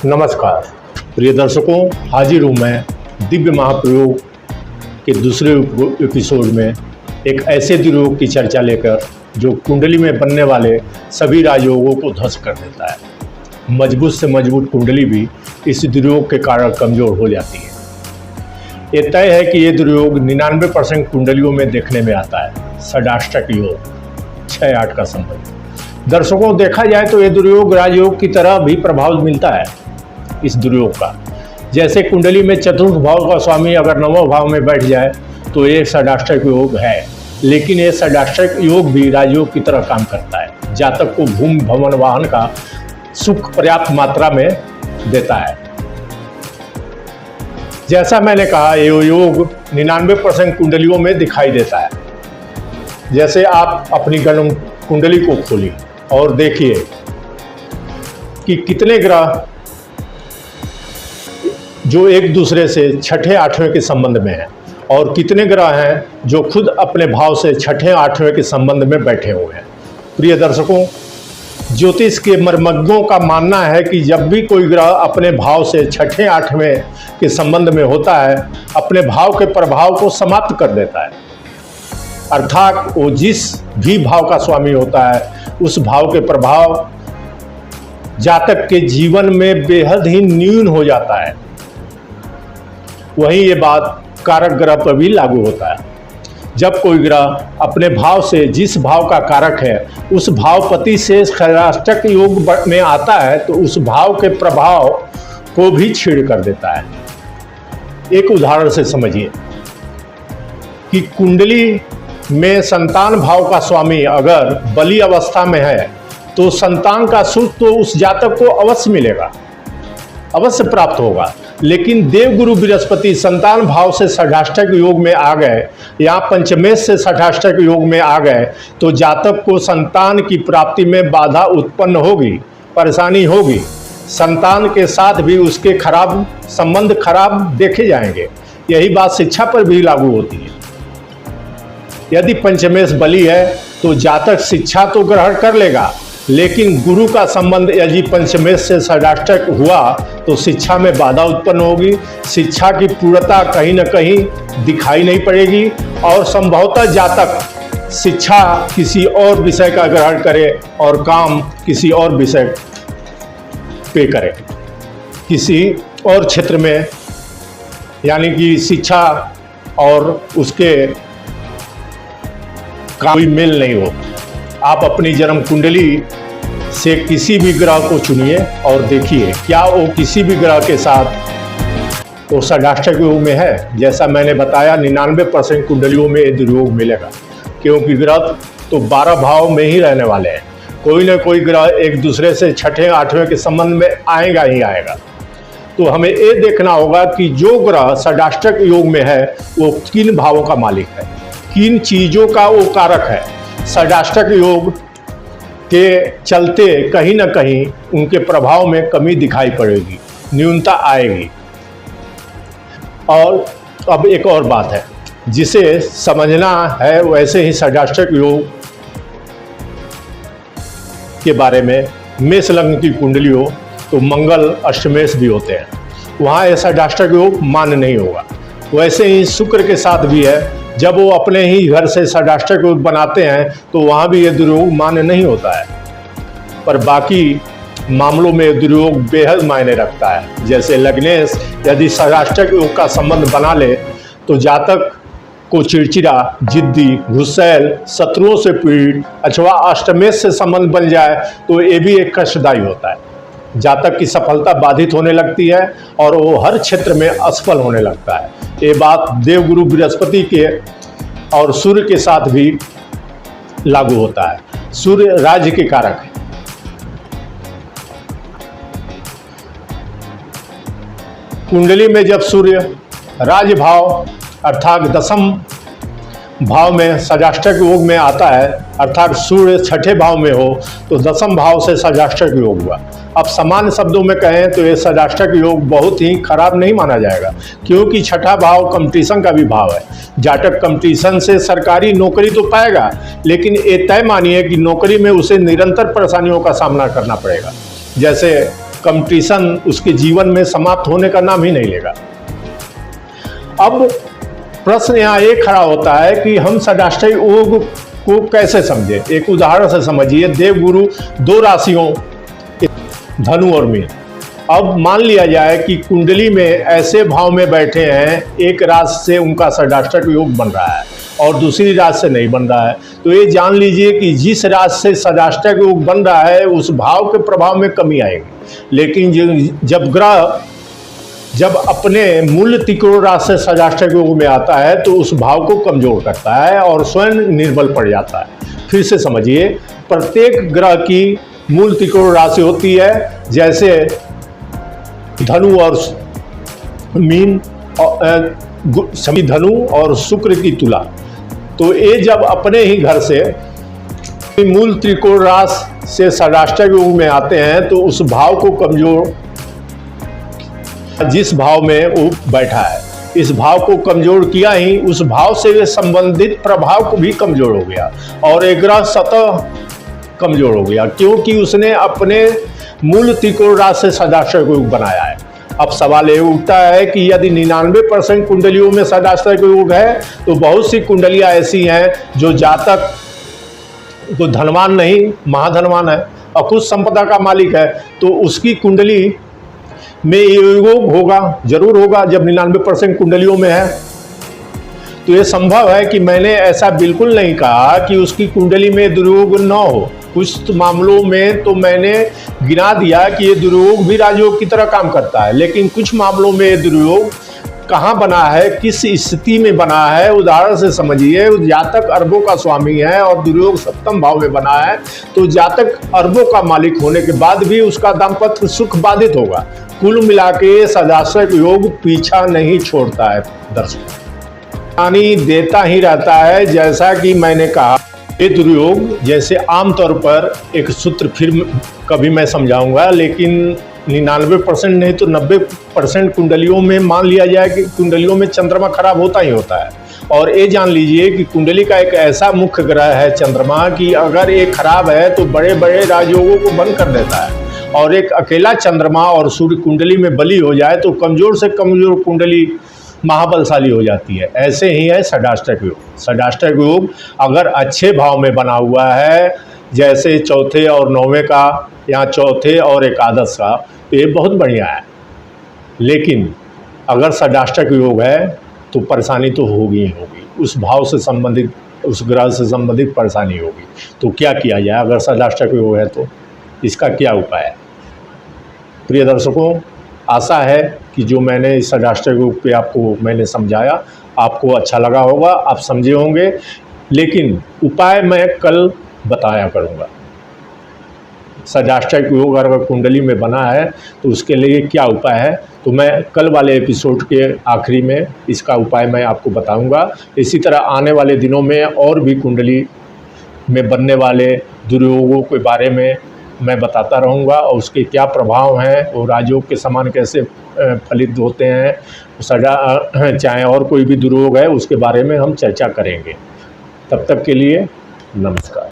नमस्कार प्रिय दर्शकों, हाजिर हूँ मैं दिव्य महाप्रयोग के दूसरे एपिसोड में एक ऐसे दुर्योग की चर्चा लेकर जो कुंडली में बनने वाले सभी राजयोगों को ध्वस्त कर देता है। मजबूत से मजबूत कुंडली भी इस दुर्योग के कारण कमज़ोर हो जाती है। ये तय है कि ये दुर्योग 99% कुंडलियों में देखने में आता है। षडाष्टक योग 6-8 का संबंध। दर्शकों, देखा जाए तो ये दुर्योग राजयोग की तरह भी प्रभाव मिलता है इस दुर्योग का। जैसे कुंडली में चतुर्थ भाव का स्वामी अगर 9वें भाव में बैठ जाए तो ये षडाष्टक योग है, लेकिन ये षडाष्टक योग भी राजयोग की तरह काम करता है। जातक को भूमि भवन वाहन का सुख पर्याप्त मात्रा में देता है। जैसा मैंने कहा, ये योग 99% कुंडलियों में दिखाई देता है। जैसे आप अपनी कुंडली को खोलिए और देखिए कि कितने ग्रह जो एक दूसरे से 6ठे-8वें के संबंध में हैं और कितने ग्रह हैं जो खुद अपने भाव से 6ठे-8वें के संबंध में बैठे हुए हैं। प्रिय दर्शकों, ज्योतिष के मर्मज्ञों का मानना है कि जब भी कोई ग्रह अपने भाव से 6ठे-8वें के संबंध में होता है, अपने भाव के प्रभाव को समाप्त कर देता है। अर्थात वो जिस भी भाव का स्वामी होता है, उस भाव के प्रभाव जातक के जीवन में बेहद ही न्यून हो जाता है। वहीं ये बात कारक ग्रह पर भी लागू होता है। जब कोई ग्रह अपने भाव से जिस भाव का कारक है उस भावपति से षडाष्टक योग में आता है तो उस भाव के प्रभाव को भी छीड़ कर देता है। एक उदाहरण से समझिए कि कुंडली में संतान भाव का स्वामी अगर बली अवस्था में है तो संतान का सुख तो उस जातक को अवश्य मिलेगा, अवश्य प्राप्त होगा। लेकिन देवगुरु बृहस्पति संतान भाव से षडाष्टक योग में आ गए या पंचमेश से षडाष्टक योग में आ गए तो जातक को संतान की प्राप्ति में बाधा उत्पन्न होगी, परेशानी होगी। संतान के साथ भी उसके संबंध खराब देखे जाएंगे। यही बात शिक्षा पर भी लागू होती है। यदि पंचमेश बली है तो जातक शिक्षा तो ग्रहण कर लेगा, लेकिन गुरु का संबंध यदि पंचमेश से षडाष्टक हुआ तो शिक्षा में बाधा उत्पन्न होगी। शिक्षा की पूर्णता कहीं न कहीं दिखाई नहीं पड़ेगी और संभवतः जातक शिक्षा किसी और विषय का ग्रहण करे और काम किसी और विषय पे करे, किसी और क्षेत्र में, यानी कि शिक्षा और उसके कोई मेल नहीं हो। आप अपनी जन्म कुंडली से किसी भी ग्रह को चुनिए और देखिए क्या वो किसी भी ग्रह के साथ वो षडाष्टक योग में है। जैसा मैंने बताया, 99% कुंडलियों में ये दुर्योग मिलेगा, क्योंकि ग्रह तो 12 भाव में ही रहने वाले हैं। कोई ना कोई ग्रह एक दूसरे से 6ठे-8वें के संबंध में आएगा ही आएगा। तो हमें ये देखना होगा कि जो ग्रह षडाष्टक योग में है वो किन भावों का मालिक है, किन चीज़ों का वो कारक है। षडाष्टक योग के चलते कहीं ना कहीं उनके प्रभाव में कमी दिखाई पड़ेगी, न्यूनता आएगी। और अब एक और बात है जिसे समझना है, वैसे ही षडाष्टक योग के बारे में मेष लग्न की कुंडली हो तो मंगल अष्टमेश भी होते हैं, वहाँ ये षडाष्टक योग मान्य नहीं होगा। वैसे ही शुक्र के साथ भी है, जब वो अपने ही घर से षडाष्टक योग बनाते हैं तो वहाँ भी ये दुर्योग मान्य नहीं होता है। पर बाकी मामलों में दुर्योग बेहद मायने रखता है। जैसे लग्नेश यदि षडाष्टक योग का संबंध बना ले तो जातक को चिड़चिड़ा, जिद्दी, गुस्सैल, शत्रुओं से पीड़ित अथवा अष्टमेश से संबंध बन जाए तो ये भी एक कष्टदायी होता है। जातक की सफलता बाधित होने लगती है और वो हर क्षेत्र में असफल होने लगता है। ये बात देवगुरु बृहस्पति के और सूर्य के साथ भी लागू होता है। सूर्य राज्य के कारक है। कुंडली में जब सूर्य राज भाव अर्थात 10वें भाव में षडाष्टक योग में आता है, अर्थात सूर्य 6ठे भाव में हो तो 10वें भाव से षडाष्टक योग हुआ। अब सामान्य शब्दों में कहें तो ये षडाष्टक योग बहुत ही खराब नहीं माना जाएगा, क्योंकि 6ठा भाव कंपटीशन का भी भाव है। जातक कंपटीशन से सरकारी नौकरी तो पाएगा, लेकिन ये तय मानिए कि नौकरी में उसे निरंतर परेशानियों का सामना करना पड़ेगा। जैसे कंपटीशन उसके जीवन में समाप्त होने का नाम ही नहीं लेगा। अब प्रश्न यहाँ ये खड़ा होता है कि हम षडाष्टक योग को कैसे समझें। एक उदाहरण से समझिए, देवगुरु दो राशियों धनु और मीन। अब मान लिया जाए कि कुंडली में ऐसे भाव में बैठे हैं, एक राशि से उनका षडाष्टक योग बन रहा है और दूसरी राशि से नहीं बन रहा है, तो ये जान लीजिए कि जिस राशि से षडाष्टक योग बन रहा है उस भाव के प्रभाव में कमी आएगी। लेकिन जब ग्रह जब अपने मूल त्रिकोण राशि से षडाष्टक योग में आता है तो उस भाव को कमजोर करता है और स्वयं निर्बल पड़ जाता है। फिर से समझिए, प्रत्येक ग्रह की मूल त्रिकोण राशि होती है, जैसे धनु और मीन, सभी धनु और शुक्र की तुला। तो ये जब अपने ही घर से मूल त्रिकोण राशि से षडाष्टक योग में आते हैं तो उस भाव को कमजोर, जिस भाव में वो बैठा है इस भाव को कमजोर किया ही, उस भाव से संबंधित प्रभाव को भी कमजोर हो गया और एक ग्रह स्वतः कमजोर हो गया, क्योंकि उसने अपने मूल त्रिकोण राशि से षडाष्टक योग बनाया है। अब सवाल ये उठता है कि यदि 99% कुंडलियों में षडाष्टक योग है तो बहुत सी कुंडलियां ऐसी हैं जो जातक तो धनवान नहीं महाधनवान है और कुछ संपदा का मालिक है, तो उसकी कुंडली में योग होगा, जरूर होगा। जब 99% कुंडलियों में है तो ये संभव है कि मैंने ऐसा बिल्कुल नहीं कहा कि उसकी कुंडली में दुर्योग न हो। कुछ मामलों में तो मैंने गिना दिया कि ये दुर्योग भी राजयोग की तरह काम करता है, लेकिन कुछ मामलों में ये दुर्योग कहाँ बना है, किस स्थिति में बना है, उदाहरण से समझिए। जातक अरबों का स्वामी है और दुर्योग सप्तम भाव में बना है, तो जातक अरबों का मालिक होने के बाद भी उसका दाम्पत्य सुख बाधित होगा। कुल मिला के षडाष्टक योग पीछा नहीं छोड़ता है दर्शक, हानि देता ही रहता है। जैसा कि मैंने कहा, ये दुर्योग जैसे आमतौर पर एक सूत्र फिर कभी मैं समझाऊंगा, लेकिन 99% नहीं तो 90% कुंडलियों में मान लिया जाए कि कुंडलियों में चंद्रमा खराब होता ही होता है। और ये जान लीजिए कि कुंडली का एक ऐसा मुख्य ग्रह है चंद्रमा कि अगर ये खराब है तो बड़े बड़े राजयोगों को बंद कर देता है, और एक अकेला चंद्रमा और सूर्य कुंडली में बली हो जाए तो कमजोर से कमजोर कुंडली महाबलशाली हो जाती है। ऐसे ही है षडाष्टक योग। षडाष्टक योग अगर अच्छे भाव में बना हुआ है, जैसे चौथे और नौवें का या चौथे और एकादश का, तो ये बहुत बढ़िया है। लेकिन अगर षडाष्टक योग है तो परेशानी तो होगी ही होगी, उस भाव से संबंधित, उस ग्रह से संबंधित परेशानी होगी। तो क्या किया जाए अगर षडाष्टक योग है तो इसका क्या उपाय है? प्रिय दर्शकों, आशा है कि जो मैंने इस षडाष्टक योग पे आपको मैंने समझाया आपको अच्छा लगा होगा, आप समझे होंगे। लेकिन उपाय मैं कल बताया करूँगा। षडाष्टक योग अगर कुंडली में बना है तो उसके लिए क्या उपाय है, तो मैं कल वाले एपिसोड के आखिरी में इसका उपाय मैं आपको बताऊंगा। इसी तरह आने वाले दिनों में और भी कुंडली में बनने वाले दुर्योगों के बारे में मैं बताता रहूंगा और उसके क्या प्रभाव हैं और राजयोग के समान कैसे फलित होते हैं। चाहे और कोई भी दुर्योग है उसके बारे में हम चर्चा करेंगे। तब तक के लिए नमस्कार।